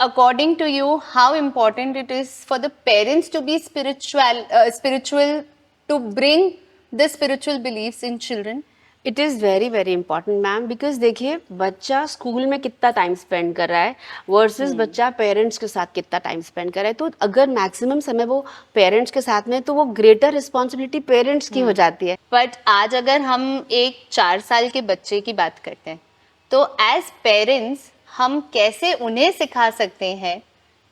according to you, how important it is for the parents to be spiritual, to bring the spiritual beliefs in children? It is very very important ma'am, because देखिए बच्चा school में कितना time spend कर रहा है versus बच्चा parents के साथ कितना टाइम स्पेंड कर रहा है. तो अगर मैक्सिमम समय वो पेरेंट्स के साथ में, तो वो ग्रेटर रिस्पॉन्सिबिलिटी पेरेंट्स की हो जाती है. बट आज अगर हम एक 4 साल के बच्चे की बात करते हैं, तो एज पेरेंट्स हम कैसे उन्हें सिखा सकते हैं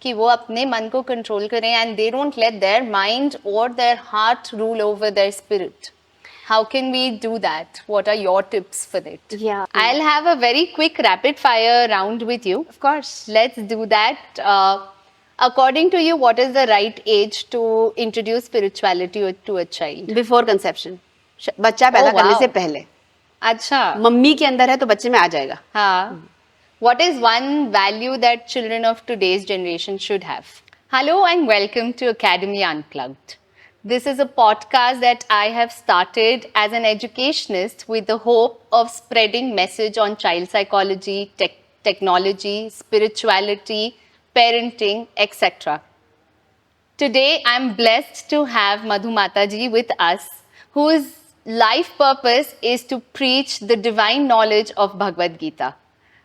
कि वो अपने मन को कंट्रोल करें and they don't let their mind और their heart rule over their spirit? How can we do that? What are your tips for it? Yeah. I'll have a very quick rapid fire round with you. Of course. Let's do that. According to you, what is the right age to introduce spirituality to a child? Before conception, बच्चा पैदा करने wow. से पहले. अच्छा. Mummy के अंदर है तो बच्चे में आ जाएगा. हाँ. What is one value that children of today's generation should have? Hello and welcome to Academy Unplugged. This is a podcast that I have started as an educationist with the hope of spreading message on child psychology, technology, spirituality, parenting, etc. Today, I'm blessed to have Madhu Mataji with us, whose life purpose is to preach the divine knowledge of Bhagavad Gita.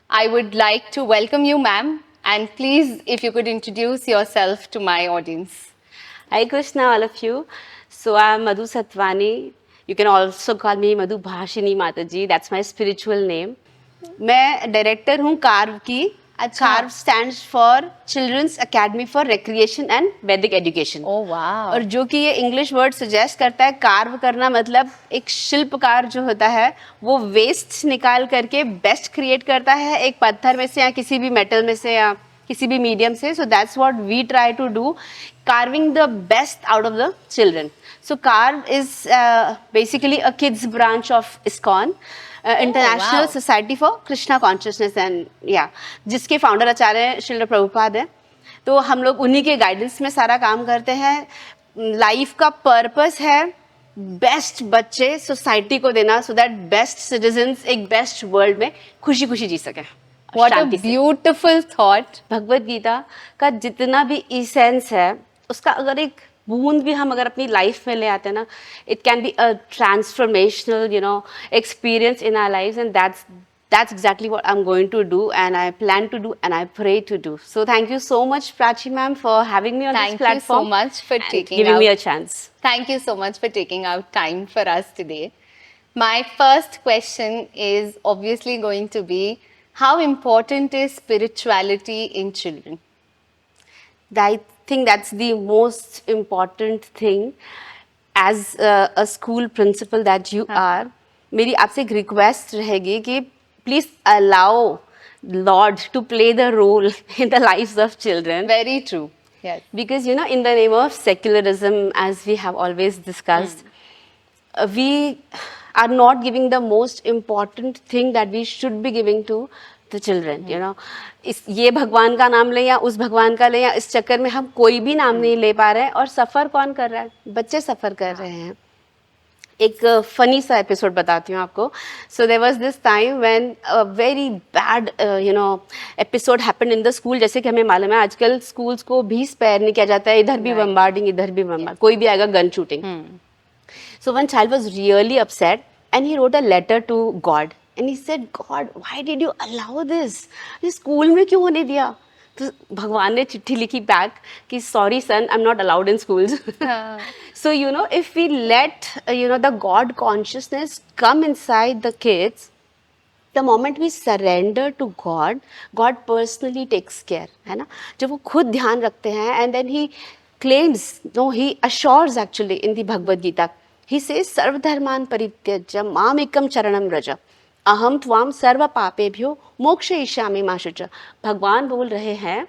I would like to welcome you, ma'am, and please, if you could introduce yourself to my audience. Hi Krishna, all of you. So I'm Madhu Satwani. You can also call me Madhu Bhashini Mataji. That's my spiritual name. मैं director हूँ CARVE की. CARVE stands for children's academy for recreation and Vedic education. Oh वाह. और जो कि ये English word suggest करता है, कार्व करना मतलब एक शिल्पकार जो होता है वो वेस्ट निकाल करके बेस्ट क्रिएट करता है, एक पत्थर में से या किसी भी मेटल में से या किसी भी मीडियम से. So that's what we try to do, carving the best out of the children. So Carve is basically a kids branch of ISKCON, International Society for Krishna Consciousness, and yeah, जिसके founder आचार्य श्रील प्रभुपाद है. तो हम लोग उन्हीं के guidance में सारा काम करते हैं. लाइफ का पर्पस है बेस्ट बच्चे सोसाइटी को देना, सो दैट बेस्ट सिटीजन्स एक बेस्ट वर्ल्ड में खुशी खुशी जी सकें. What a beautiful thought. Bhagavad Gita का जितना भी इसेंस है उसका अगर एक बूंद भी हम अगर अपनी लाइफ में ले आते हैं ना, it can be a transformational experience in our lives, and that's exactly what I'm going to do, and I plan to do, and I pray to do. So thank you so much, Prachi ma'am, for having me on this platform. Thank you so much for giving me a chance. Thank you so much for taking out time for us today. My first question is obviously going to be, how important is spirituality in children? I think that's the most important thing. As a school principal that you are, मेरी आपसे एक request रहेगी कि please allow Lord to play the role in the lives of children. Very true. Yes. Because in the name of secularism, as we have always discussed, we are not giving the most important thing that we should be giving to the children. इस ये भगवान का नाम लें या उस भगवान का लें, या इस चक्कर में हम कोई भी नाम नहीं ले पा रहे हैं, और सफ़र कौन कर रहा है? बच्चे सफ़र कर रहे हैं. एक फनी सा एपिसोड बताती हूँ आपको. So there was this time when a very bad episode happened in the school. जैसे कि हमें मालूम है आजकल स्कूल्स को भी स्पेयर नहीं किया जाता है, इधर भी बम्बार्डिंग, इधर भी बम्बार्ड, कोई भी आएगा gun shooting. So one child was really upset and he wrote a letter to God, and he said, God why did you allow this? ये स्कूल में क्यों होने दिया? तो भगवान ने चिट्ठी लिखी बैक कि sorry son, I am not allowed in schools. So if we let the God consciousness come inside the kids, the moment we surrender to God, God personally takes care, है ना. जब वो खुद ध्यान रखते हैं, and then he claims, no, he assures actually in the Bhagavad Gita, he says सर्वधर्मान परित्यज्य मामेकं चरणं व्रज अहम त्वाम सर्व पापेभ्यो मोक्षयिष्यामि मा शुचः. भगवान बोल रहे हैं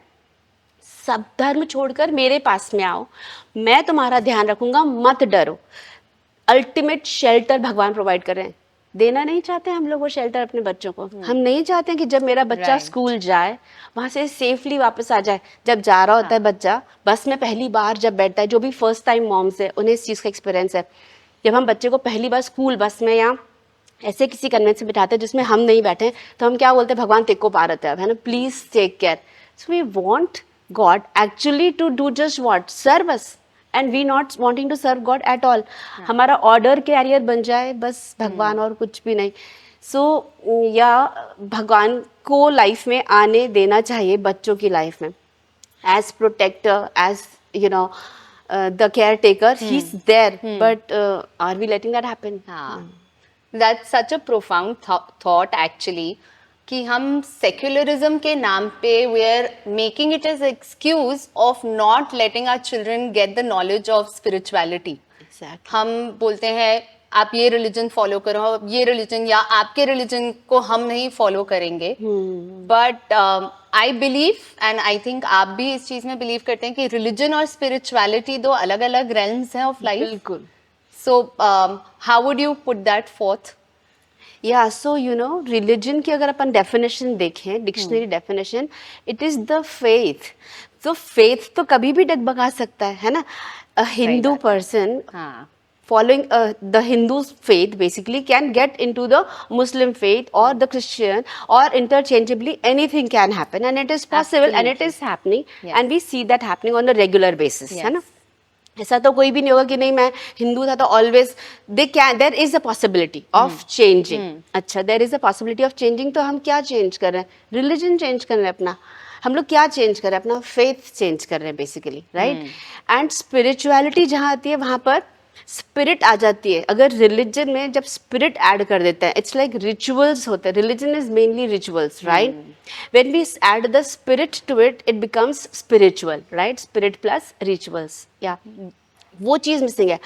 सब धर्म छोड़कर मेरे पास में आओ, मैं तुम्हारा ध्यान रखूंगा, मत डरो. अल्टीमेट शेल्टर भगवान प्रोवाइड कर रहे हैं. देना नहीं चाहते हम लोग वो शेल्टर अपने बच्चों को. हम नहीं चाहते हैं कि जब मेरा बच्चा स्कूल जाए वहाँ से सेफली वापस आ जाए. जब जा रहा होता है बच्चा बस में पहली बार जब बैठता है, जो भी फर्स्ट टाइम मॉम्स है उन्हें इस चीज़ का एक्सपीरियंस है, जब हम बच्चे को पहली बार स्कूल बस में या ऐसे किसी कन्वेंस में बिठाते हैं जिसमें हम नहीं बैठे, तो हम क्या बोलते हैं, भगवान तेरे को पार है ना, please take care. So we want God actually to do just what? Serve us. And we not wanting to serve God at all. हमारा ऑर्डर कैरियर बन जाए बस, भगवान और कुछ भी नहीं. सो या भगवान को लाइफ में आने देना चाहिए बच्चों की लाइफ में. As protector, as you know, the caretaker, he's there. But are we letting that happen? That's such a profound thought actually. कि हम सेक्युलरिज्म के नाम पे we are making it as an excuse of not letting our children get the knowledge of spirituality. Exactly. हम बोलते हैं आप ये रिलीजन फॉलो करो, ये रिलीजन या आपके रिलीजन को हम नहीं फॉलो करेंगे. But I believe and I think आप भी इस चीज में बिलीव करते हैं कि रिलीजन और स्पिरिचुअलिटी दो अलग अलग रेल्म्स हैं ऑफ लाइफ. बिल्कुल. So how would you put that forth? या सो यू नो, रिलीजन की अगर अपन डेफिनेशन देखें, dictionary definition, it is the faith. तो फेथ तो कभी भी डगमगा सकता है ना. A Hindu person following the Hindu faith basically can get into the Muslim faith or the Christian, or interchangeably anything can happen, and it is possible. Absolutely. And it is happening. Yes. And we see that happening on a regular basis. है ना. ऐसा तो कोई भी नहीं होगा कि नहीं मैं हिंदू था तो always there is a possibility of changing. अच्छा, there is a possibility of changing. तो हम क्या चेंज कर रहे हैं? रिलीजन चेंज कर रहे हैं अपना. हम लोग क्या चेंज कर रहे हैं? अपना फेथ चेंज कर रहे हैं बेसिकली, राइट. एंड स्पिरिचुअलिटी जहाँ आती है वहाँ पर स्पिरिट आ जाती है. अगर रिलीजन में जब स्पिरिट ऐड कर देते हैं, इट्स लाइक रिचुअल्स होते हैं. Religion is mainly rituals, right. When we add the spirit to it, it becomes spiritual, right. Spirit plus rituals, या वो चीज़ मिसिंग है.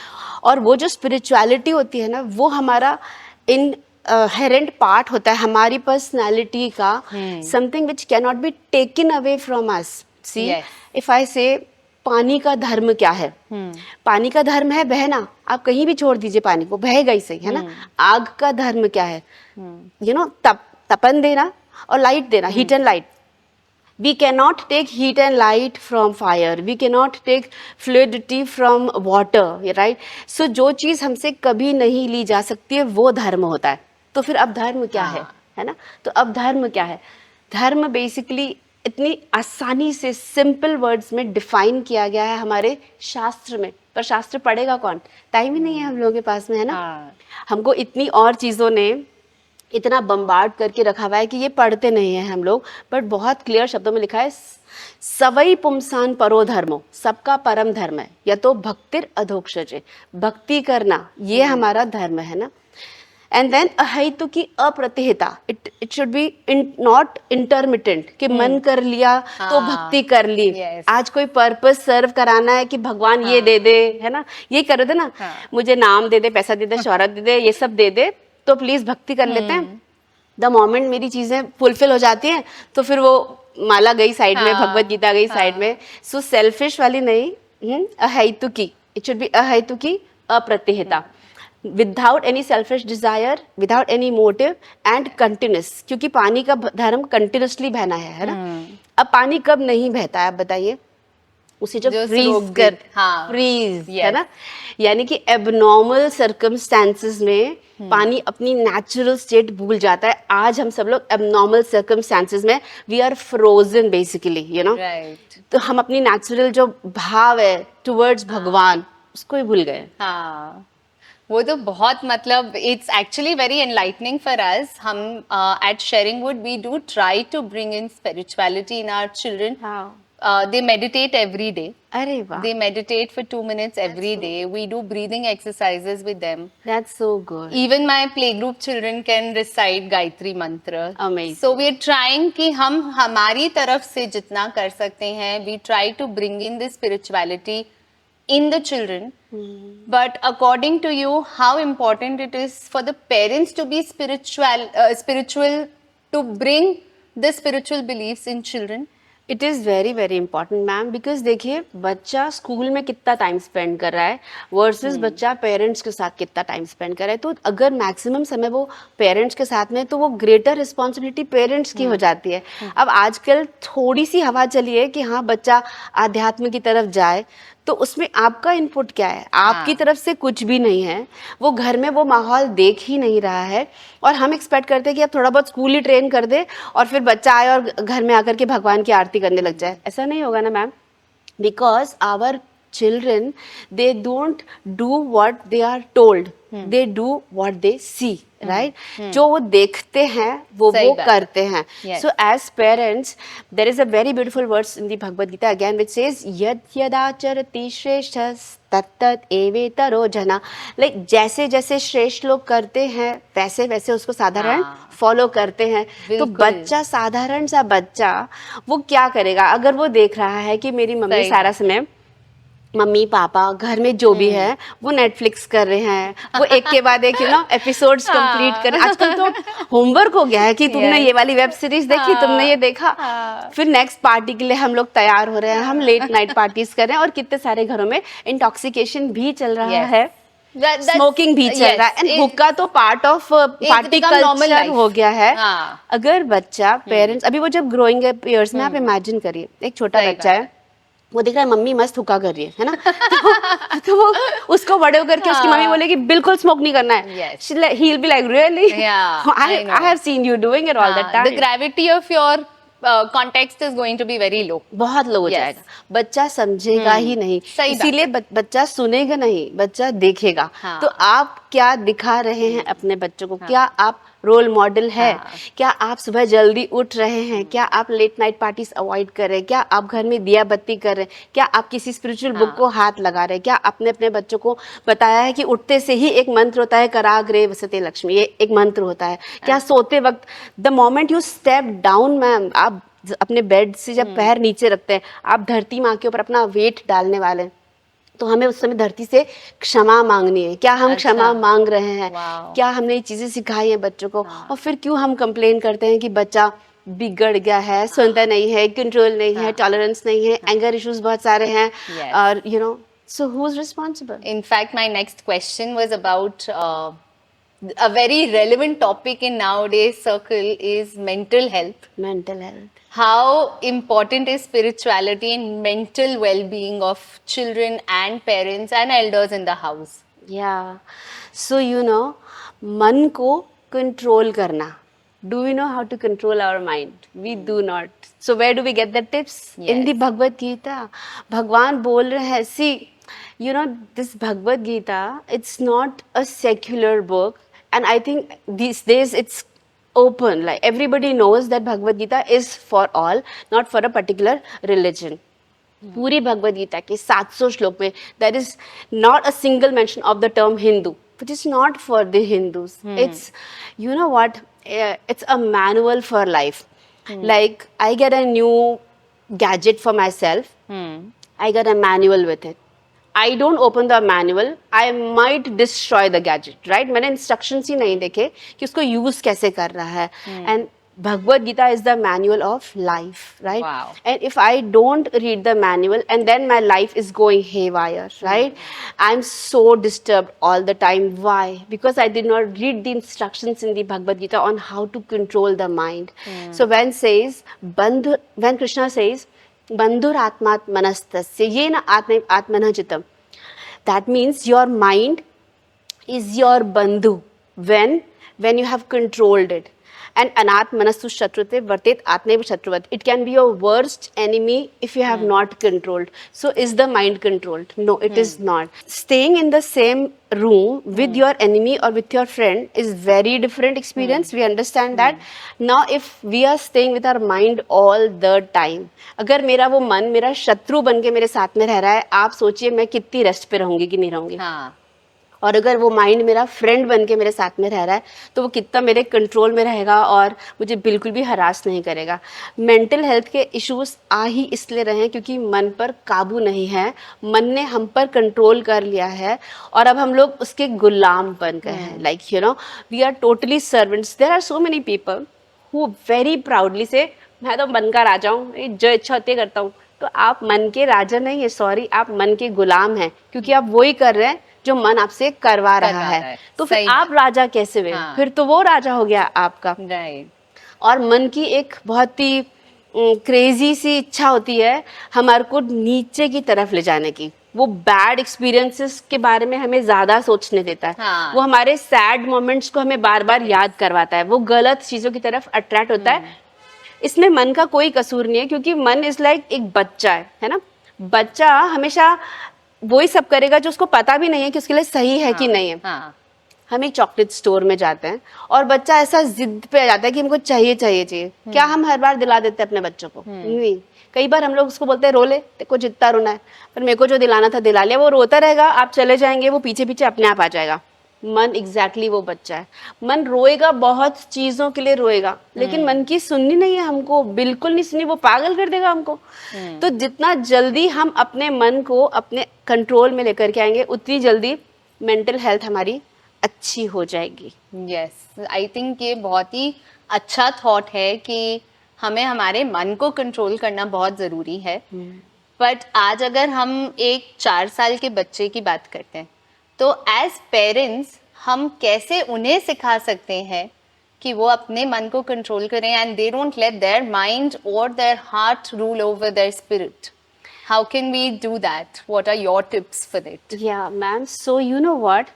और वो जो स्पिरिचुअलिटी होती है ना, वो हमारा इनहेरेंट पार्ट होता है हमारी पर्सनैलिटी का. Something which can not be taken away from us. See, if I say पानी का धर्म क्या है? पानी का धर्म है बहना. आप कहीं भी छोड़ दीजिए पानी को, बहेगा ही सही, है ना. आग का धर्म क्या है? यू नो, तपन देना और लाइट देना, heat and light. We cannot take heat and light from fire. We cannot take fluidity from water, right? So जो चीज़ हमसे कभी नहीं ली जा सकती है वो धर्म होता है. तो फिर अब धर्म क्या है ना. तो अब धर्म क्या है? धर्म बेसिकली इतनी आसानी से सिंपल वर्ड्स में डिफाइन किया गया है हमारे शास्त्र में. पर शास्त्र पढ़ेगा कौन? टाइम ही नहीं है हम लोगों के पास में, है ना. हमको इतनी और चीज़ों ने इतना बम्बार्ड करके रखा हुआ है कि ये पढ़ते नहीं हैं हम लोग. बट बहुत क्लियर शब्दों में लिखा है, सवई पुमसान परो धर्मो, सबका परम धर्म है. या तो भक्तिर अधोक्षजे, भक्ति करना ये हमारा धर्म है ना. एंड देन अहितु की अप्रतिहिता. It should be not intermittent कि मन कर लिया तो भक्ति कर ली. आज कोई पर्पस सर्व कराना है कि भगवान ये दे दे, है ना, ये कर दे ना, मुझे नाम दे दे, पैसा दे दे, शोहरत दे दे, ये सब दे दे, तो प्लीज भक्ति कर लेते हैं. द मोमेंट मेरी चीजें फुलफिल हो जाती हैं तो फिर वो माला गई साइड में, भगवत गीता गई साइड में. सो सेल्फिश वाली नहीं, अहेतु की. इट शुड बी अहेतु की अप्रतिहिता, without any selfish desire, without any motive and continuous. क्योंकि पानी का धर्म कंटिन्यूसली बहना है ना. अब पानी कब नहीं बहता है आप बताइए? उसे जब फ्रीज कर, फ्रीज, है ना. यानी कि एबनॉर्मल सर्कमस्टेंसेस में पानी अपनी नेचुरल स्टेट भूल जाता है. आज हम सब लोग एबनॉर्मल सर्कमस्टेंसेस में we are frozen basically, you know. तो हम अपनी नेचुरल जो भाव है टुवर्ड्स भगवान उसको ही भूल गए. वो तो बहुत, मतलब it's actually very enlightening for us. हम at Sharingwood we do try to bring in spirituality in our children. They meditate every day. Arey wow. They meditate for 2 minutes every day. We do breathing exercises with them. That's so good. Even my playgroup children can recite Gayatri mantra. Amazing. So we are trying कि हम हमारी तरफ से जितना कर सकते हैं, we try to bring in the spirituality in the children. But according to you, how important it is for the parents to be spiritual to bring the spiritual beliefs in children? It is very very important ma'am. Because देखिए, बच्चा school में कितना time spend कर रहा है versus बच्चा parents के साथ कितना टाइम स्पेंड कर रहा है. तो अगर मैक्सिमम समय वो पेरेंट्स के साथ में, तो वो ग्रेटर रिस्पॉन्सिबिलिटी पेरेंट्स की हो जाती है. अब आजकल थोड़ी सी हवा चली है कि हाँ बच्चा आध्यात्म की तरफ जाए, तो उसमें आपका इनपुट क्या है? आपकी तरफ से कुछ भी नहीं है, वो घर में वो माहौल देख ही नहीं रहा है, और हम एक्सपेक्ट करते हैं कि आप थोड़ा बहुत स्कूल ही ट्रेन कर दे और फिर बच्चा आए और घर में आकर के भगवान की आरती करने लग जाए। ऐसा नहीं होगा ना ma'am, because our children, they don't do what they are told, they do what they see, right? जो वो देखते हैं वो सही बात। करते हैं। Yes. So as parents, there is a very beautiful verse in the Bhagavad Gita again which says yad yadacharati shreshthas tat tat evetaro jana, like जैसे जैसे श्रेष्ठ लोग करते हैं वैसे वैसे उसको साधारण फॉलो करते हैं। तो बिल्कुल। बच्चा, साधारण सा बच्चा, वो क्या करेगा अगर वो देख रहा है कि मेरी मम्मी सही सारा समय, मम्मी पापा घर में जो भी है वो नेटफ्लिक्स कर रहे हैं, वो एक के बाद एक एपिसोड्स कंप्लीट कर रहे हैं। आजकल तो होमवर्क हो गया है कि तुमने ये वाली वेब सीरीज देखी, तुमने ये देखा, फिर नेक्स्ट पार्टी के लिए हम लोग तैयार हो रहे हैं, हम लेट नाइट पार्टीज कर रहे हैं, और कितने सारे घरों में इंटॉक्सिकेशन भी चल रहा है, स्मोकिंग भी चल रहा है, एंड हुक्का तो पार्ट ऑफ पार्टी कल्चर हो गया है। अगर बच्चा, पेरेंट्स, अभी वो जब ग्रोइंग अप ईयर्स में, आप इमेजिन करिए एक छोटा बच्चा है, वो देख रहा है मम्मी मस्त हुक्का कर रही है ना, तो वो उसको बड़े होकर के उसकी मम्मी बोलेगी बिल्कुल स्मोक नहीं करना है, he will be like really, I have seen you doing it all the time. The gravity of your context is going to be very low, बहुत लो हो जाएगा, बच्चा समझेगा ही नहीं, इसीलिए बच्चा सुनेगा नहीं, बच्चा देखेगा। तो आप क्या दिखा रहे हैं अपने बच्चों को? क्या आप रोल मॉडल है? क्या आप सुबह जल्दी उठ रहे हैं? क्या आप लेट नाइट पार्टीज अवॉइड कर रहे हैं? क्या आप घर में दिया बत्ती कर रहे हैं? क्या आप किसी स्पिरिचुअल बुक को हाथ लगा रहे हैं? क्या आपने अपने बच्चों को बताया है कि उठते से ही एक मंत्र होता है, कराग्रे वसते लक्ष्मी, ये एक मंत्र होता है? क्या सोते वक्त, the moment you step down ma'am, आप अपने बेड से जब पैर नीचे रखते हैं, आप धरती माँ के ऊपर अपना वेट डालने वाले हैं, तो हमें उस समय धरती से क्षमा मांगनी है। क्या हम क्षमा मांग रहे हैं? क्या हमने ये चीजें सिखाई हैं बच्चों को? और फिर क्यों हम कंप्लेन करते हैं कि बच्चा बिगड़ गया है, सुनता नहीं है, कंट्रोल नहीं है, टॉलरेंस नहीं है, एंगर इश्यूज बहुत सारे हैं, और you know, so who is responsible? In fact, my next question was about a very relevant topic in nowadays circle is mental health. Mental health. How important is spirituality and mental well-being of children and parents and elders in the house? Yeah. So you know, मन को control करना. Do we know how to control our mind? We do not. So where do we get the tips? In the Bhagavad Gita. भगवान बोल रहे हैं, see, you know, this Bhagavad Gita, it's not a secular book, and I think these days it's open, like everybody knows that Bhagavad Gita is for all, not for a particular religion. पूरी भगवद गीता के 700 श्लोक में there is not a single mention of the term Hindu, which is not for the Hindus. It's, you know what, it's a manual for life. Like I get a new gadget for myself, I get a manual with it. I don't open the manual, I might destroy the gadget, right? मैंने instructions ही नहीं देखे कि उसको use कैसे कर रहा है. And Bhagavad Gita is the manual of life, right? Wow. And if I don't read the manual and then my life is going haywire, right? I'm so disturbed all the time. Why? Because I did not read the instructions in the Bhagavad Gita on how to control the mind. So when Krishna says, Bandhur atmat manastasya yena atmana chitam, that means your mind is your bandhu when you have controlled it. And anat manastu shatrute vartet atmev shatruvat. It can be your worst enemy if you have not controlled. So is the mind controlled? No, it is not. Staying in the same room with your enemy or with your friend is very different experience. We understand that. Now if we are staying with our mind all the time, अगर मेरा वो मन मेरा शत्रु बन के मेरे साथ में रह रहा है, आप सोचिए मैं कितनी रेस्ट पे रहूंगी कि नहीं रहूंगी. और अगर वो माइंड मेरा फ्रेंड बन के मेरे साथ में रह रहा है, तो वो कितना मेरे कंट्रोल में रहेगा और मुझे बिल्कुल भी हरास नहीं करेगा. मेंटल हेल्थ के इश्यूज आ ही इसलिए रहे हैं क्योंकि मन पर काबू नहीं है, मन ने हम पर कंट्रोल कर लिया है और अब हम लोग उसके गुलाम बन गए हैं. Like you know, we are totally servants. There are so many people who very proudly say, मैं तो मन का राजा हूँ, जो इच्छा होती है करता हूँ. तो आप मन के राजा नहीं है, सॉरी, आप मन के गुलाम हैं, क्योंकि आप वही कर रहे हैं जो मन आपसे करवा रहा है. तो फिर आप राजा कैसे हुए? फिर तो वो राजा हो गया आपका. और मन की एक बहुत ही क्रेजी सी इच्छा होती है हमारे को नीचे की तरफ ले जाने की। वो बैड एक्सपीरियंसेस के बारे में हमें ज्यादा सोचने देता है। हाँ। वो हमारे सैड मोमेंट्स को हमें बार बार याद करवाता है। वो गलत चीजों की तरफ अट्रैक्ट होता है। इसमें मन का कोई कसूर नहीं है, क्योंकि मन इज लाइक एक बच्चा है ना। बच्चा हमेशा वही सब करेगा जो उसको पता भी नहीं है कि उसके लिए सही है कि नहीं है। हाँ। हम एक चॉकलेट स्टोर में जाते हैं और बच्चा ऐसा जिद पे आ जाता है कि हमको चाहिए चाहिए चाहिए। क्या हम हर बार दिला देते हैं अपने बच्चों को? नहीं। कई बार हम लोग उसको बोलते हैं रो ले, तेरे को जितना रोना है, पर मेरे को जो दिलाना था दिला लिया। वो रोता रहेगा, आप चले जाएंगे, वो पीछे पीछे अपने आप आ जाएगा। मन एग्जैक्टली वो बच्चा है। मन रोएगा, बहुत चीजों के लिए रोएगा, लेकिन मन की सुननी नहीं है हमको, बिल्कुल नहीं सुननी। वो पागल कर देगा हमको। तो जितना जल्दी हम अपने मन को अपने कंट्रोल में लेकर के आएंगे, उतनी जल्दी मेंटल हेल्थ हमारी अच्छी हो जाएगी। यस, आई थिंक ये बहुत ही अच्छा थॉट है कि हमें हमारे मन को कंट्रोल करना बहुत ज़रूरी है। बट आज अगर हम एक 4 साल के बच्चे की बात करते हैं, तो एज पेरेंट्स हम कैसे उन्हें सिखा सकते हैं कि वो अपने मन को कंट्रोल करें and they don't let their mind और their heart rule over their spirit? How can we do that? What are your tips for it? Yeah, ma'am. So you know what?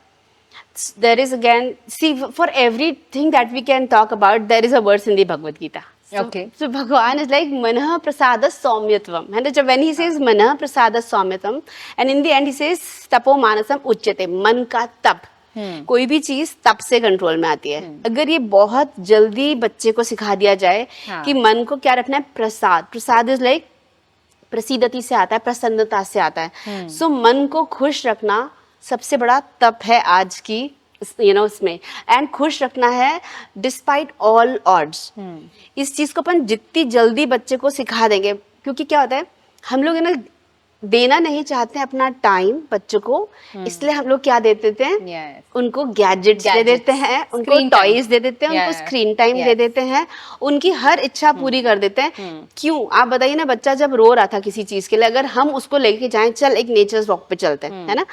There is again, see, for everything that we can talk about, there is a verse in the Bhagavad Gita. Okay. So Bhagavan is like manah prasada saumyatvam. And when he says manah prasada saumyatvam, and in the end he says tapo manasam uchyate, मन का तप। कोई भी चीज तप से control में आती है। अगर ये बहुत जल्दी बच्चे को सिखा दिया जाए कि मन को क्या रखना है, प्रसाद। प्रसाद इज लाइक प्रसिद्धति से आता है, प्रसन्नता से आता है। सो मन को खुश रखना सबसे बड़ा तप है आज की उसमें। एंड खुश रखना है डिस्पाइट ऑल ऑड्स। इस चीज को अपन जितनी जल्दी बच्चे को सिखा देंगे, क्योंकि क्या होता है, हम लोग ना देना नहीं चाहते हैं अपना टाइम बच्चों को, इसलिए हम लोग क्या दे देते हैं? उनको गैजेट्स दे देते हैं, उनको टॉयज दे देते हैं, उनको स्क्रीन टाइम दे देते हैं, उनकी हर इच्छा पूरी कर देते हैं। क्यों? आप बताइए ना, बच्चा जब रो रहा था किसी चीज के लिए, अगर हम उसको लेके जाएं, चल एक नेचर्स वॉक पे चलते हैं, है ना,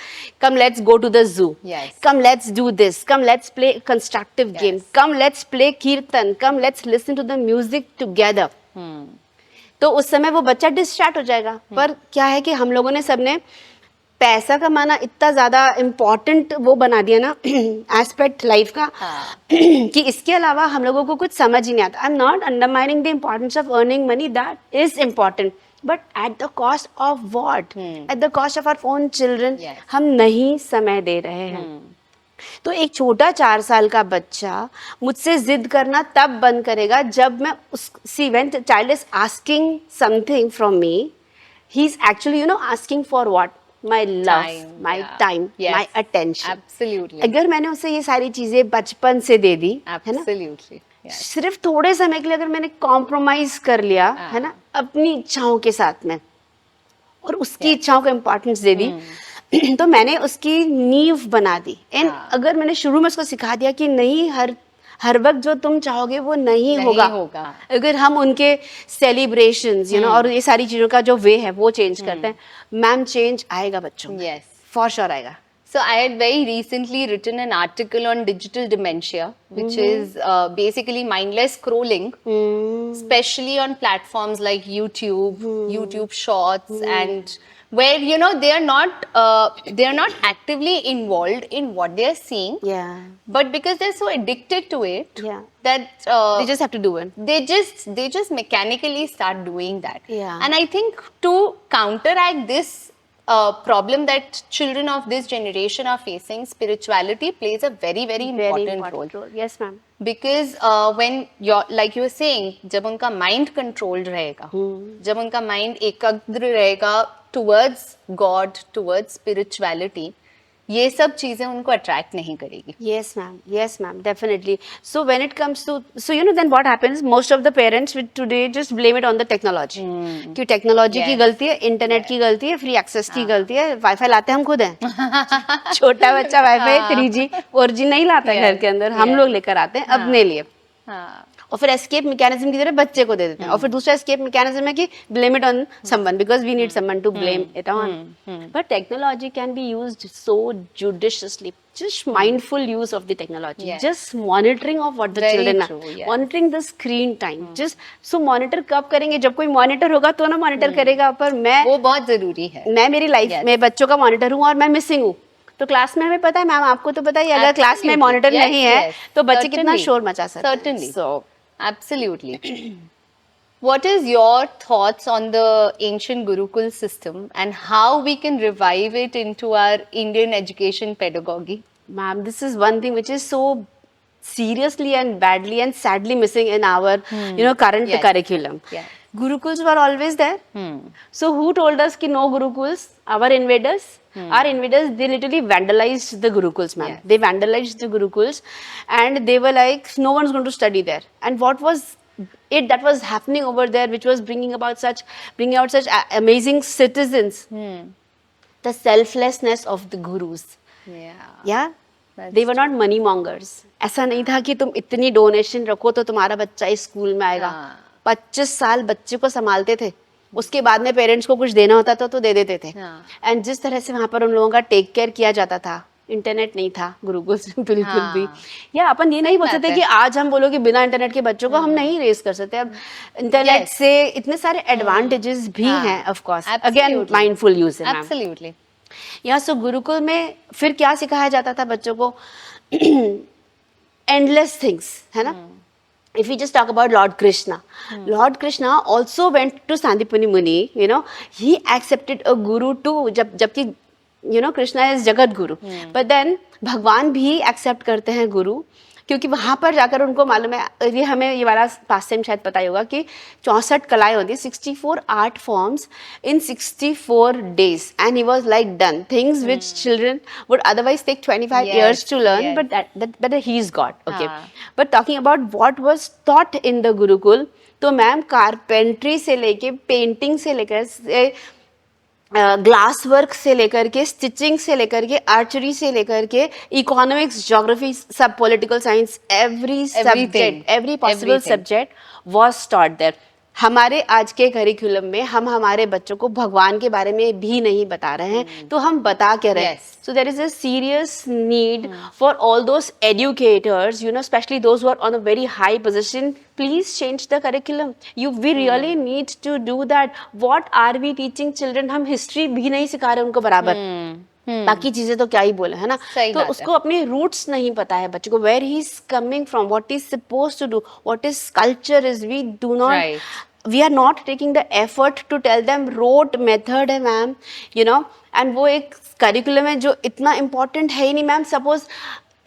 come let's go to the zoo, come let's do this, come let's play constructive game, come let's play kirtan, come let's listen to the music together, तो उस समय वो बच्चा डिस्ट्रैक्ट हो जाएगा। पर क्या है कि हम लोगों ने सबने पैसा कमाना इतना ज्यादा इम्पोर्टेंट वो बना दिया ना एस्पेक्ट लाइफ का, कि इसके अलावा हम लोगों को कुछ समझ ही नहीं आता। I am not undermining the importance of earning money, that is important, but at the cost of what? At the cost of our own children. हम नहीं समय दे रहे हैं। तो एक छोटा 4 साल का बच्चा मुझसे जिद करना तब बंद करेगा जब मैं when the child is asking something from me, he's actually asking for what? My love, my time, my attention. Absolutely. अगर मैंने उसे ये सारी चीजें बचपन से दे दी, है ना, सिर्फ थोड़े समय के लिए अगर मैंने कॉम्प्रोमाइज कर लिया, है ना, अपनी इच्छाओं के साथ में, और उसकी इच्छाओं को इम्पोर्टेंस दे दी, तो मैंने उसकी नींव बना दी। एंड अगर मैंने शुरू में उसको सिखा दिया कि नहीं, हर वक्त जो तुम चाहोगे वो नहीं होगा। अगर हम उनके सेलिब्रेशंस और ये सारी चीजों का जो वे है वो चेंज करते हैं, मैम चेंज आएगा बच्चों में। यस, फॉर श्योर आएगा। So I had very recently written an article on digital dementia, which is basically mindless scrolling, especially on platforms like YouTube, YouTube Shorts, and where they are not actively involved in what they are seeing, but because they're so addicted to it, that they just have to do it. They just mechanically start doing that. And I think to counteract this problem that children of this generation are facing, spirituality plays a very, very important role. Yes, ma'am. Because when like you were saying, जब उनका mind controlled रहेगा, जब उनका mind एकाग्र रहेगा towards God, towards spirituality, ये सब चीजें उनको अट्रैक्ट नहीं करेगी। Yes ma'am, definitely. So when it comes to, then what happens, most of the parents with today just blame it on the technology, कि टेक्नोलॉजी की गलती है, इंटरनेट की गलती है, फ्री एक्सेस की गलती है, वाईफाई लाते हम खुद हैं। छोटा बच्चा वाईफाई 3G 4G नहीं लाता घर के अंदर, हम लोग लेकर आते हैं अपने लिए। और फिर एस्केप मैकेनिज्म की तरह बच्चे को दे देते हैं, और फिर दूसरा एस्केप मैकेनिज्म है कि blame it on someone because we need someone to blame it on. But technology can be used so judiciously. Just mindful use of the technology. Yes. Just monitoring of what the Very children true, are. yeah. Monitoring the screen time. Just so monitor कब करेंगे, जब कोई monitor होगा तो ना monitor करेगा. पर वो बहुत जरूरी है. मैं मेरी लाइफ Yes. में बच्चों का मॉनिटर हूँ और मैं मिसिंग हूँ, तो क्लास में हमें पता है मैम, आपको तो पता ही है, अगर क्लास में Absolutely. मॉनिटर Yes, नहीं है yes. तो बच्चे कितना Certainly. शोर मचा सकते हैं. Certainly. So, Absolutely. What is your thoughts on the ancient Gurukul system and how we can revive it into our Indian education pedagogy? ma'am, this is one thing which is so seriously and badly and sadly missing in our current Yes. curriculum. Yeah. Gurukuls were always there. So who told us ki no Gurukuls? Our invaders. Our invaders, they literally vandalized the Gurukuls, ma'am. Yes. They vandalized the Gurukuls and they were like, no one's going to study there. And what was it that was happening over there, which was bringing out such amazing citizens? The selflessness of the gurus. Yeah. They were not money mongers. ऐसा नहीं था कि तुम इतनी donation रखो तो तुम्हारा बच्चा इस स्कूल में आएगा. 25 साल बच्चे को संभालते थे, उसके बाद में पेरेंट्स को कुछ देना होता था तो दे देते थे. एंड जिस तरह से वहाँ पर उन लोगों का टेक केयर किया जाता था, इंटरनेट नहीं था गुरुकुल में बिल्कुल भी. या अपन ये नहीं बोल सकते कि आज हम बोलो कि बिना इंटरनेट के बच्चों को हम नहीं रेस कर सकते. अब इंटरनेट से इतने सारे एडवांटेजेस भी हैं, of course. Again mindful use है. Absolutely. या सो गुरुकुल में फिर क्या सिखाया जाता था बच्चों को? एंडलेस थिंग्स, है ना. If we just talk about Lord Krishna, Lord Krishna also went to Sandipani Muni. He accepted a guru too. जबकि Krishna is Jagat Guru. But then भगवान भी accept करते हैं गुरु, क्योंकि वहाँ पर जाकर उनको मालूम है, ये हमें ये वाला पास टाइम शायद पता ही होगा कि 64 कलाएं होती है, 64 art forms in 64 days, and he was like done things which children would otherwise take 25 years to learn. But he's God. Okay. But talking about what was taught in the Gurukul, तो ma'am carpentry से लेके painting से लेकर glass work से लेकर के stitching से लेकर के आर्चरी से लेकर के इकोनॉमिक्स, ज्योग्राफी, सब political science, every subject, every possible subject was taught there. हमारे आज के करिकुलम में हम हमारे बच्चों को भगवान के बारे में भी नहीं बता रहे हैं, तो हम बता क्या रहे हैं? So there is a serious need for all those educators, especially those who are on a very high position. Please change the curriculum. We really need to do that. What are we teaching children? हम history भी नहीं सिखा रहे उनको बराबर. बाकी चीजें तो क्या ही बोले, है ना. तो उसको अपने रूट्स नहीं पता है बच्चों को, where he is coming from, what is suppose to do, what is culture is. We are not taking the effort to tell them. Rote method है मैम, एंड वो एक करिकुलम है जो इतना इम्पोर्टेंट है ही नहीं ma'am. Suppose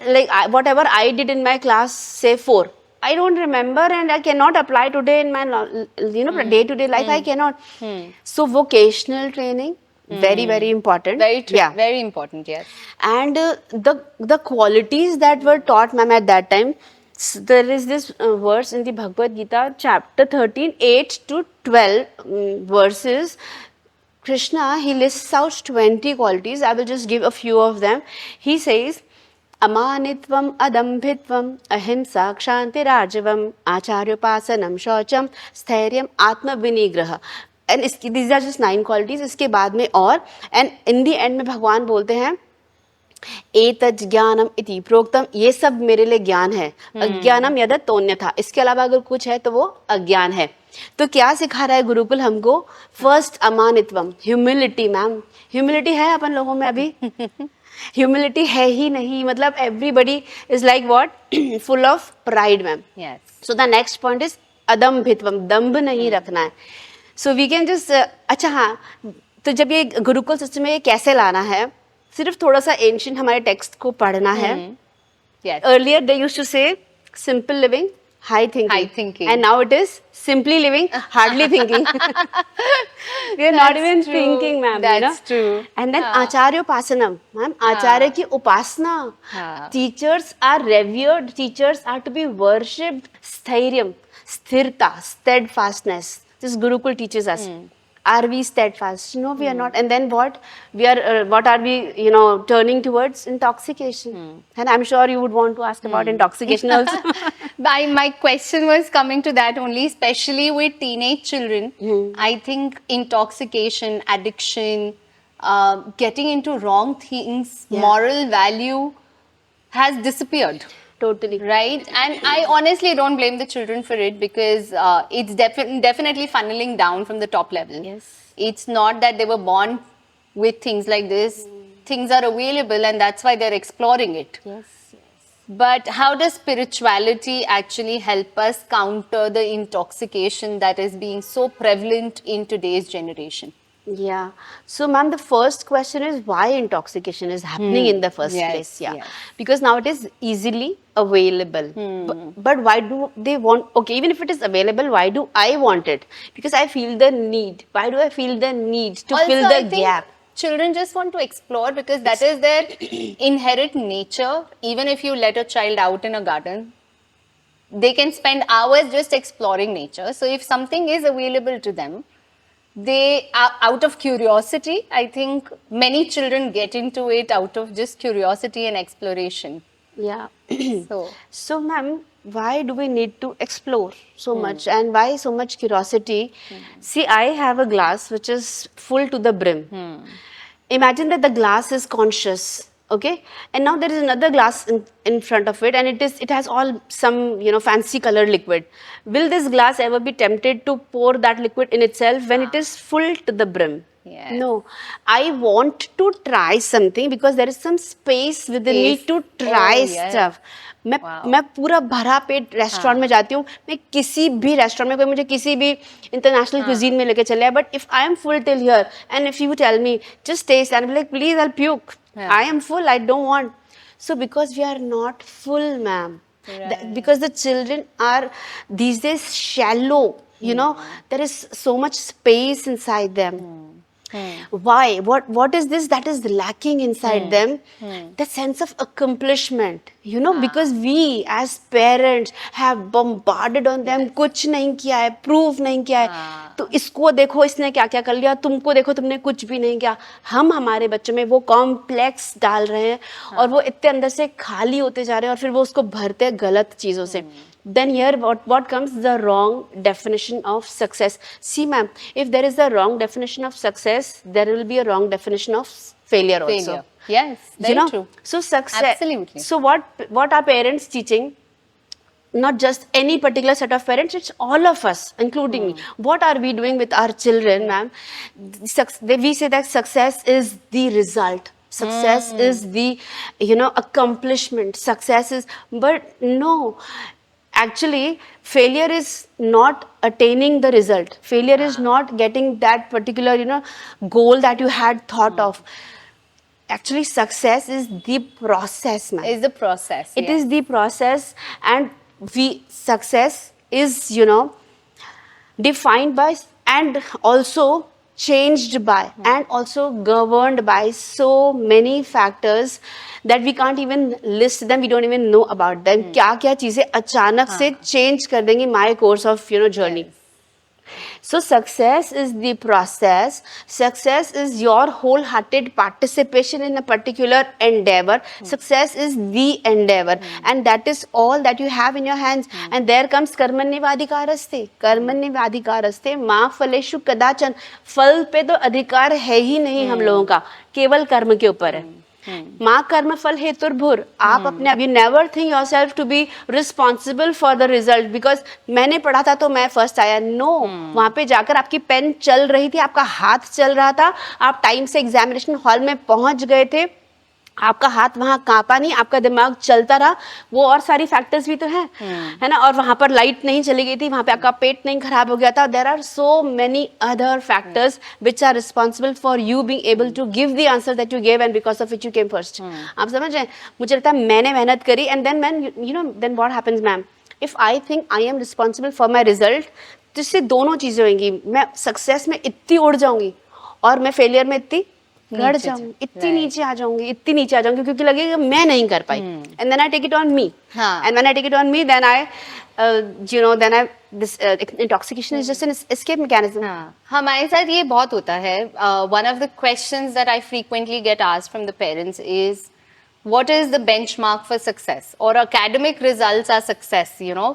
like what ever I did in my class से 4, I don't remember and I cannot apply today in my day-to-day life. I cannot. So vocational training, very important. Very true. Yeah. Very important. Yes. And the qualities that were taught, ma'am, at that time. There is this verse in the Bhagavad Gita, chapter 13, 8 to 12 verses. Krishna, he lists out 20 qualities. I will just give a few of them. He says, अमानित्वम, अदम्भित्वम, अहिंसा, क्षांति, राजवम, आचार्योपासनम, शौचम, स्थैर्यम, आत्मविनिग्रह. And these are just 9 qualities. इसके बाद में और, एंड इन दी एंड में भगवान बोलते हैं एतत् ज्ञानम इति प्रोक्तम. ये सब मेरे लिए ज्ञान है. अज्ञानम यदत तोन्यथा. इसके अलावा अगर कुछ है तो वो अज्ञान है. तो क्या सिखा रहा है गुरुकुल हमको? फर्स्ट अमानित्वम, ह्यूमिलिटी. मैम ह्यूमिलिटी है अपन लोगों में अभी? ह्यूमिलिटी है ही नहीं. मतलब everybody is like what, full of pride ma'am. So the next point is अदम्भित्वम, दम्भ नहीं रखना है. सो वी कैन जस्ट, अच्छा हाँ, तो जब ये गुरुकुल सिस्टम में ये कैसे लाना है, सिर्फ थोड़ा सा एंशिएंट हमारे टेक्स्ट को पढ़ना है. अर्लियर दे यूज्ड टू से simple living, high thinking, and now it is simply living, hardly thinking. We are not even thinking, ma'am. That's true. And then Acharyopasanam, ma'am, Acharya ki upasana. Teachers are revered. Teachers are to be worshipped. Sthiryam, sthirta, steadfastness. This Gurukul teaches us. Are we steadfast? No, we are not. And then what? What are we, turning towards? Intoxication. And I'm sure you would want to ask about intoxication also. My question was coming to that only, especially with teenage children. I think intoxication, addiction, getting into wrong things, Yeah. moral value has disappeared. Totally. Right, and I honestly don't blame the children for it, because it's definitely funneling down from the top level. Yes. It's not that they were born with things like this. Things are available, and that's why they're exploring it. Yes. But how does spirituality actually help us counter the intoxication that is being so prevalent in today's generation? Yeah. So, ma'am, the first question is why intoxication is happening in the first Yes, place. Yeah. yes. Because now it is easily available. But why do they want, okay, even if it is available, why do I want it? Because I feel the need. Why do I feel the need to Also, fill I the think gap? children just want to explore, because that is their inherent nature. Even if you let a child out in a garden, they can spend hours just exploring nature. So if something is available to them, they are out of curiosity. I think many children get into it out of just curiosity and exploration. Yeah. So So, ma'am, why do we need to explore so much and why so much curiosity? See, I have a glass which is full to the brim. Imagine that the glass is conscious, okay, and now there is another glass in front of it, and it has all some fancy colored liquid. Will this glass ever be tempted to pour that liquid in itself when it is full to the brim? Yes. No, I want to try something because there is some space within me Space. to Oh, try yes. stuff. मैं Wow. मैं पूरा भरा पेट restaurant में जाती हूँ. मैं किसी भी रेस्टोरेंट में, कोई मुझे किसी भी इंटरनेशनल क्विजीन में लेके चले, but if I am full till here and if you tell me just taste and like please I puke. Yeah. I am full, I don't want. So because we are not full, ma'am. Right. Because the children are these days shallow, there is so much space inside them. Why? What is this that is lacking inside them? The sense of accomplishment. Because we as parents have bombarded on them. कुछ नहीं किया है, prove नहीं किया है. तो इसको देखो इसने क्या क्या कर लिया, तुमको देखो तुमने कुछ भी नहीं किया. हम हमारे बच्चों में वो कॉम्प्लेक्स डाल रहे हैं और वो इतने अंदर से खाली होते जा रहे हैं और फिर वो उसको भरते हैं गलत चीजों से. Then here what comes the wrong definition of success. See, ma'am, if there is a wrong definition of success, there will be a wrong definition of failure also. Failure. Yes, very true. So success. Absolutely. So what are parents teaching? Not just any particular set of parents, it's all of us, including me. What are we doing with our children, ma'am? We say that success is the result. Success is the, accomplishment. Success is, but no. Actually, failure is not attaining the result. Failure is not getting that particular, goal that you had thought of. Actually, success is the process, ma'am. Is the process. It is the process, and success is, defined by and also changed by and also governed by so many factors that we can't even list them. We don't even know about them. क्या क्या चीजें अचानक से change कर देंगी my course of journey. So success is the process. Success is your wholehearted participation in a particular endeavor. Success is the endeavor, and that is all that you have in your hands. And there comes कर्मण्येवाधिकारस्ते. कर्मण्येवाधिकारस्ते मा फलेषु कदाचन. फल पे तो अधिकार है ही नहीं हम लोगों का, केवल कर्म के ऊपर है. माँ कर्म फल हेतुर्भुर. आप अपने, you never think yourself to be responsible for the result because मैंने पढ़ा था तो मैं फर्स्ट आया. नो, वहां पे जाकर आपकी पेन चल रही थी, आपका हाथ चल रहा था, आप टाइम से एग्जामिनेशन हॉल में पहुंच गए थे, आपका हाथ वहां कांपा नहीं, आपका दिमाग चलता रहा. वो और सारी फैक्टर्स भी तो हैं, है ना. और वहां पर लाइट नहीं चली गई थी, वहां पे आपका पेट नहीं खराब हो गया था. There are so many other factors which are responsible for you being able to give the answer that you give and because of which you came first. आप समझ रहे हैं? मुझे लगता है मैंने मेहनत करी and then what happens, ma'am, if I think I am responsible for my result, तो इससे दोनों चीजें होंगी. मैं सक्सेस में इतनी उड़ जाऊंगी और मैं फेलियर में इतनी गड़ जाऊंगी, इतनी नीचे आ जाऊंगी, इतनी नीचे आ जाऊंगी, क्योंकि लगेगा मैं नहीं कर पाई. And then I take it on me. And when I take it on me, then I this intoxication is just an escape mechanism. हमारे साथ ये बहुत होता है. One of the questions that I frequently get asked from the parents is, what is the benchmark for success, or academic results are success, you know.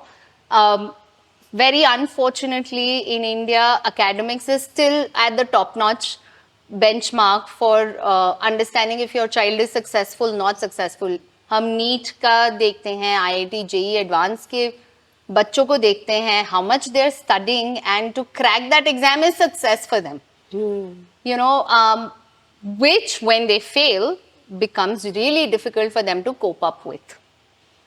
Very unfortunately, in India, academics is still at the top-notch benchmark for understanding if your child is successful, not successful. हम NEET का देखते हैं, IIT, JEE advance के बच्चों को देखते हैं, how much they are studying, and to crack that exam is success for them. You know, which when they fail becomes really difficult for them to cope up with.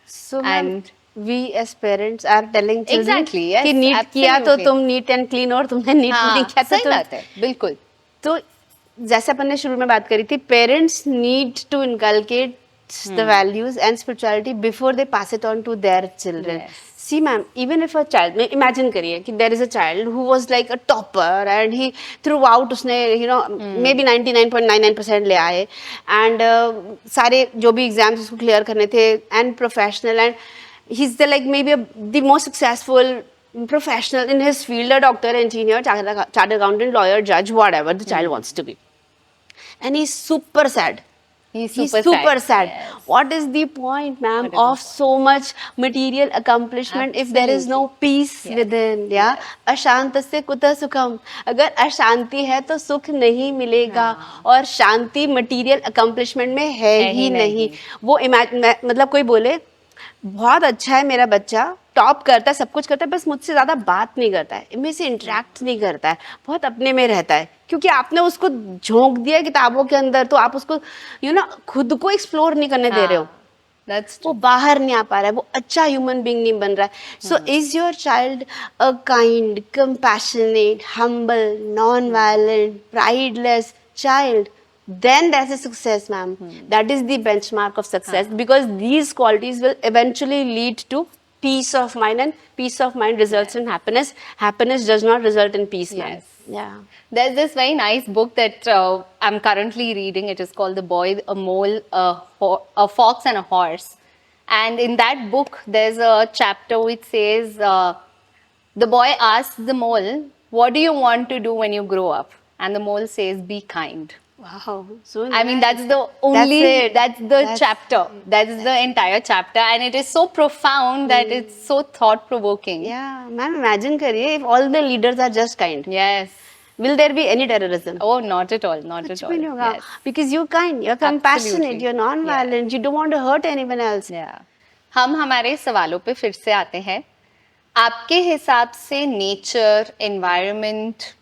So ma'am, we as parents are telling children Exactly, yes, कि NEET किया तो absolutely. तुम neat and clean, और तुमने NEET नहीं किया तो सही बात है, बिल्कुल. तो जैसे अपन ने शुरू में बात करी थी, parents need to inculcate the values and spirituality before they pass it on to their children. See ma'am, even if a child, imagine करिए कि there is a child who was like a topper and he throughout उसने you know maybe 99.99% ले आए, and सारे जो भी exams उसको clear करने थे, and professional, and he is the like may be the most successful professional in his field, a doctor, engineer, chartered accountant, lawyer, judge, whatever the child wants to be, and he's super sad. He's He's super super sad. sad. Yes. What is the point, ma'am, What is the of so much material accomplishment if there is no peace within? Yeah, अशांत से कुतः सुखम. अगर अशांति है तो सुख नहीं मिलेगा, और शांति मटेरियल अकम्पलिशमेंट में है ही नहीं. वो मतलब कोई बोले बहुत अच्छा है मेरा बच्चा, टॉप करता है, सब कुछ करता है, बस मुझसे ज़्यादा बात नहीं करता है, मेरे से इंटरेक्ट नहीं करता है, बहुत अपने में रहता है, क्योंकि आपने उसको झोंक दिया किताबों के अंदर, तो आप उसको यू नो खुद को एक्सप्लोर नहीं करने दे रहे हो. वो बाहर नहीं आ पा रहा है, वो अच्छा ह्यूमन बीइंग नहीं बन रहा है. So is your child a kind, compassionate, humble, non violent, prideless child, then that's a success, ma'am. That is the benchmark of success, because these qualities will eventually lead to peace of mind, and peace of mind results in happiness. Happiness does not result in peace, ma'am. Yeah. There's this very nice book that I'm currently reading. It is called The Boy, a Mole, a Fox and a Horse. And in that book, there's a chapter which says, the boy asks the mole, what do you want to do when you grow up? And the mole says, be kind. Wow. So I mean, that's the only, that's the chapter. That's the entire chapter. And it is so profound that it's so thought-provoking. Yeah, ma'am, imagine kariye if all the leaders are just kind. Yes. Will there be any terrorism? Oh, not at all. Not at all. Yes. Because you're kind, you're compassionate, you're non-violent, you don't want to hurt anyone else. Yeah. हम हमारे सवालों पे फिर से आते हैं. आपके हिसाब से नेचर, एनवायरनमेंट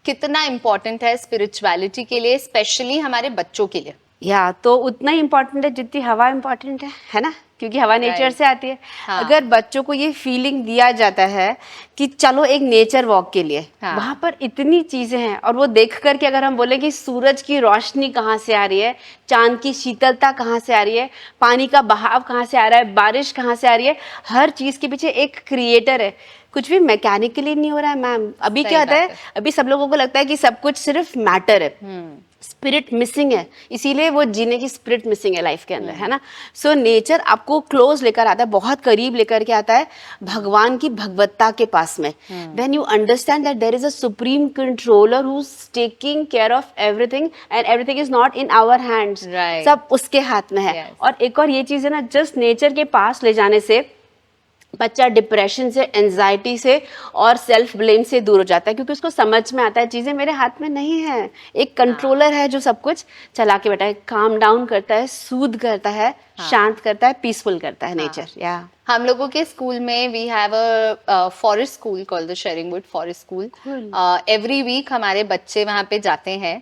कितना इम्पोर्टेंट है स्पिरिचुअलिटी के लिए, स्पेशली हमारे बच्चों के लिए? या तो उतना ही इम्पोर्टेंट है जितनी हवा इम्पोर्टेंट है ना, क्योंकि हवा नेचर से आती है. अगर बच्चों को ये फीलिंग दिया जाता है कि चलो एक नेचर वॉक के लिए, वहां पर इतनी चीजें हैं, और वो देख करके अगर हम बोले कि सूरज की रोशनी कहाँ से आ रही है, चांद की शीतलता कहाँ से आ रही है, पानी का बहाव कहाँ से आ रहा है, बारिश कहाँ से आ रही है, हर चीज के पीछे एक क्रिएटर है. कुछ भी मैकेनिकली नहीं हो रहा है मैम. अभी क्या होता है, अभी सब लोगों को लगता है कि सब कुछ सिर्फ मैटर है, स्पिरिट मिसिंग है, इसीलिए वो जीने की स्पिरिट मिसिंग है लाइफ के अंदर, है ना. सो नेचर आपको क्लोज लेकर आता है, बहुत करीब लेकर के आता है भगवान की भगवत्ता के पास में. When you understand that there is a supreme controller who is taking care of everything, and everything is not in our hands, सब उसके हाथ में है. और एक और ये चीज है ना, जस्ट नेचर के पास ले जाने से बच्चा डिप्रेशन से, एंजाइटी से और सेल्फ ब्लेम से दूर हो जाता है, क्योंकि उसको समझ में आता है चीज़ें मेरे हाथ में नहीं है, एक कंट्रोलर है जो सब कुछ चला के बैठा है, काम डाउन करता है, सूद करता है, शांत करता है, पीसफुल करता है नेचर. या हम लोगों के स्कूल में we have a forest school called the Sharingwood forest school. Every week हमारे बच्चे वहाँ पे जाते हैं,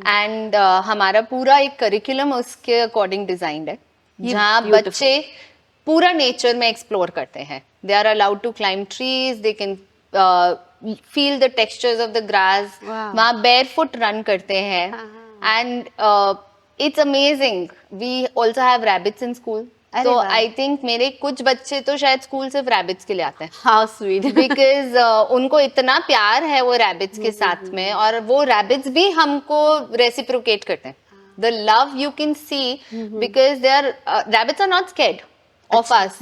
एंड हमारा पूरा एक करिकुलम उसके अकॉर्डिंग डिजाइंड है, जहाँ बच्चे पूरा नेचर में एक्सप्लोर करते हैं. They are allowed to climb trees, they can feel the textures of the grass, वहाँ बेयरफुट रन करते हैं, and it's amazing. We also have rabbits in school. तो आई थिंक मेरे कुछ बच्चे तो शायद स्कूल सिर्फ रैबिट्स के लिए आते हैं. How sweet. बिकॉज उनको इतना प्यार है वो रैबिट्स के साथ में, और वो रैबिट्स भी हमको रेसिप्रोकेट करते हैं. The love you can see, because they are rabbits are not scared of us.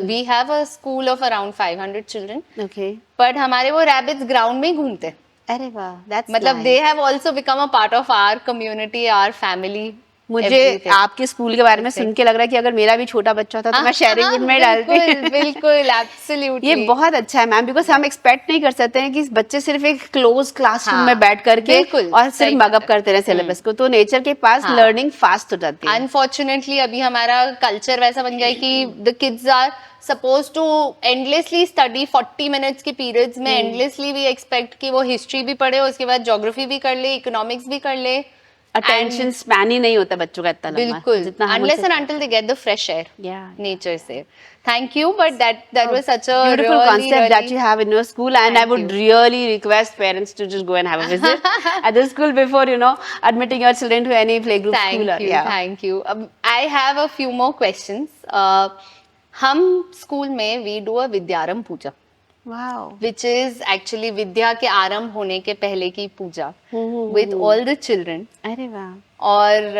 We have a school of around 500 children. Okay. But हमारे वो rabbits ground में ही घूमते. अरे वाह, that's मतलब nice. they have also become a part of our community, our family. मुझे everything. आपके school के बारे में सुन के लग रहा है कि अगर मेरा भी छोटा बच्चा होता तो मैं शेयरिंग रूम में डालती। बिल्कुल बिल्कुल, एब्सोल्युटली। ये बहुत अच्छा है मैम, बिकॉज हम एक्सपेक्ट नहीं कर सकते हैं कि बच्चे सिर्फ एक क्लोज क्लासरूम हाँ, में बैठ करके बिल्कुल, और सिर्फ सही मगअप बात है। करते रहे सिलेबस को, तो नेचर के पास हाँ। लर्निंग फास्ट हो जाती है। अनफॉर्चुनेटली अभी हमारा कल्चर वैसा बन गया है कि the kids are suppose to endlessly study 40 minutes के पीरियड्स में, एंडलेसली भी एक्सपेक्ट कि वो हिस्ट्री भी पढ़े, उसके बाद ज्योग्राफी भी कर ले, इकोनॉमिक्स भी कर ले। अटेंशन स्पैन ही नहीं होता बच्चों का इतना लंबा, बिल्कुल, जितना हम unless उनसे- and until they get the fresh air, Yeah. nature से। Thank you, but that was such a Beautiful really, concept that really you have in your school, and I Thank would you. really request parents to just go and have a visit at the school before, admitting your children to any playgroup school. Thank you, Yeah. thank you. I have a few more questions. हम school में we do a Vidyarambh puja, Wow. which is actually विद्या के आरंभ होने के पहले की पूजा with all the children. अरे वाह। और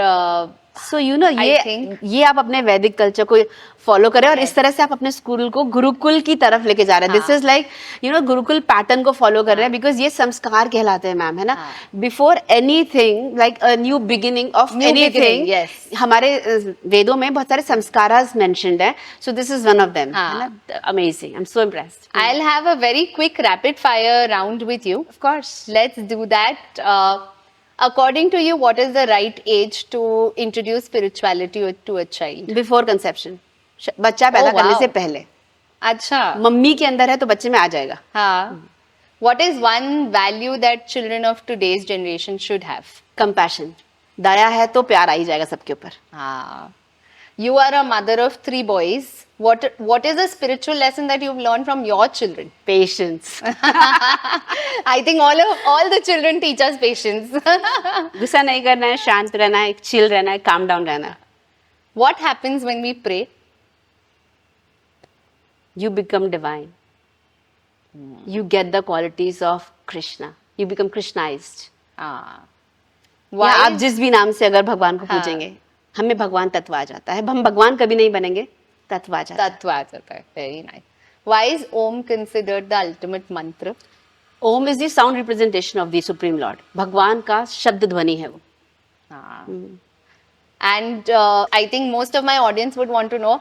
सो I ये think- ये आप अपने वैदिक कल्चर को फॉलो करें और इस तरह से आप अपने स्कूल को गुरुकुल की तरफ लेके जा रहे हैं। This is like Gurukul pattern को फॉलो कर रहे हैं, बिकॉज ये संस्कार कहलाते हैं मैम, है ना। Before anything like a new beginning of New anything, beginning, yes. हमारे वेदों में बहुत सारे संस्कारास मेंशन्ड है, so this is one of them, है ना। Amazing, I am so impressed. I'll have a very quick rapid fire round with you. Of course. Let's do that. According to you, what is the right age to introduce spirituality to a child? Before conception, बच्चा पैदा Oh, करने wow. से पहले। अच्छा, mummy के अंदर है तो बच्चे में आ जाएगा। हाँ. What is one value that children of today's generation should have? Compassion, दया है तो प्यार आ ही जाएगा सबके ऊपर। हाँ. You are a mother of 3 boys. What is a spiritual lesson that you've learned from your children? Patience. I think all the children teach us patience. गुस्सा नहीं करना है, शांत रहना है, चिल रहना है, काम डाउन रहना है। What happens when we pray? You become divine. You get the qualities of Krishna. You become Krishnized. हाँ. या आप Why? जिस भी नाम से अगर भगवान को हाँ. पूजेंगे, हमें भगवान तत्व आ जाता है। हम भगवान कभी नहीं बनेंगे, तत्व आ जाता है। तत्व आ जाता है. Very nice. Why is Om considered the ultimate mantra? Om is the sound representation of the supreme lord. भगवान का शब्द ध्वनि है वो। And I think most of my audience would want to know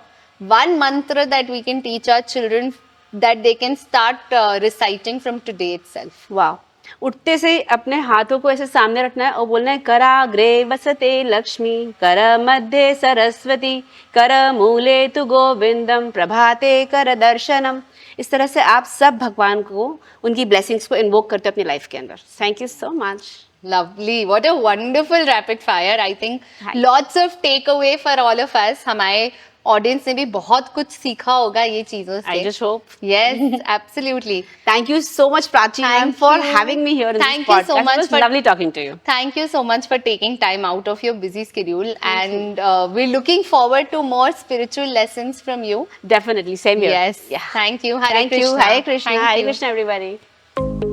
one mantra that we can teach our children that they can start reciting from today itself. वाह। उठते से अपने हाथों को ऐसे सामने रखना है और बोलना है, कराग्रे वसते लक्ष्मी, कर मध्य सरस्वती, कर मूले तु गोविंदम, प्रभाते कर दर्शनम। इस तरह से आप सब भगवान को, उनकी ब्लेसिंग्स को इन्वोक करते हो अपनी लाइफ के अंदर। Thank you so much. Lovely. What a wonderful rapid fire. I think Thank you. lots of takeaway for all of us. हमारे ऑडियंस ने भी बहुत कुछ सीखा होगा ये चीजों से. I just hope. Yes, absolutely. Thank you so much, Prachi, ma'am, Thank for you. having me here in Thank this you podcast. so much It was for- lovely talking to you. Thank you so much for taking time out of your busy schedule, and we're looking forward to more spiritual lessons from you. Definitely, same here. Yes. Yeah. Thank you. Hare Thank you. Krishna. Hare Krishna. Thank Hare you. Krishna, everybody.